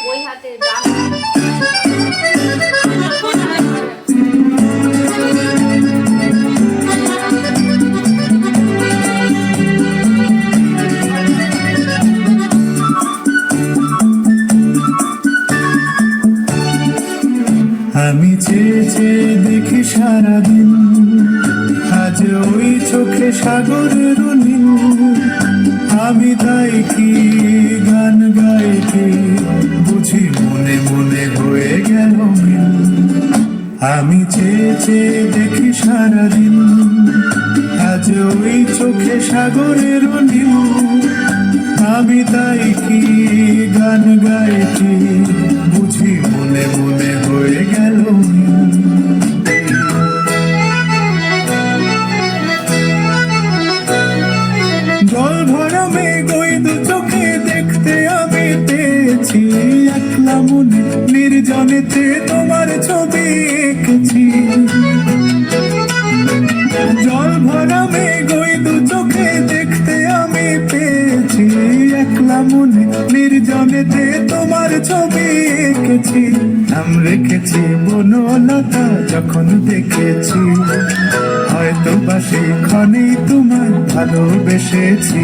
ওই হাতে গান। আমি চেয়ে চেয়ে দেখি সারাদিন, আজ ওই চোখে সাগরের নীল। আমি তাই কি গান গাইতে, বুঝি মনে মনে হয়ে গেল মিল। আমি চেয়ে চেয়ে দেখি সারাদিন, আজ ওই চোখে সাগরের নীল। আমি তাই কি গান গাইতে, বুঝি মনে মনে হয়ে গেল মিল। জল ভরা মেঘ ওই দু চোখে দেখতে আমি পেয়েছি, একলা মনে নির্জনেতে তোমার ছবি এঁকেছি। জল ভরা মেঘ ওই দু চোখে দেখতে আমি পেয়েছি, একলা মনে নির্জনেতে তোমার ছবি এঁকেছি। নাম রেখেছি বনলতা যখন দেখেছি, হয়তো বা সেখানে তোমায় ভালোবেসেছি।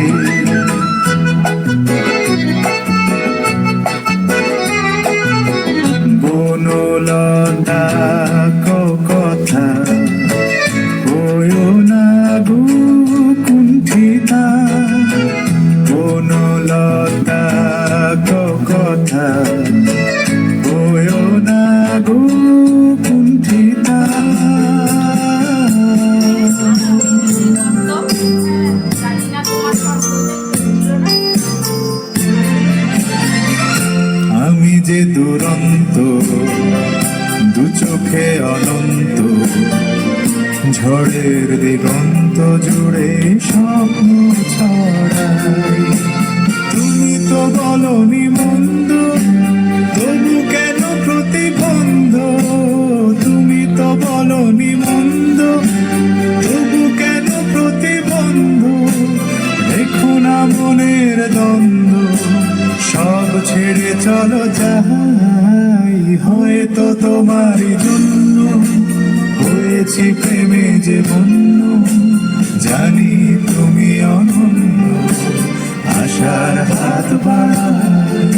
বনলতা কথা হয়ো না গো কুণ্ঠিতা, বনলতা কথা হয়ো না গো কুণ্ঠিতা। আমি যে দুরন্ত, দু চোখে অনন্ত, ঝড়ের দিগন্ত জুড়ে স্বপ্ন ছড়াই। তুমি তো বলনি মন্দ, তবু কেন প্রতিবন্ধ। তুমি তো বলনি মন্দ, তবু কেন প্রতিবন্ধ। দেখো না মনের দ্বন্দ্ব, সব ছেড়ে চলো যাই। হয়তো তোমারই জন্য হয়েছি প্রেমে যে বন্য, জানি তুমি অনন্য। আশার হাত বাড়াই,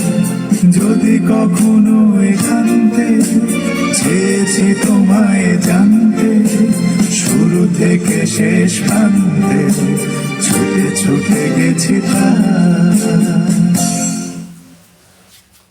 যদি কখনো একান্তে চেয়েছি তোমায় জানতে। শুরু থেকে শেষ প্রান্তে ছুটে ছুটে গেছি তাই।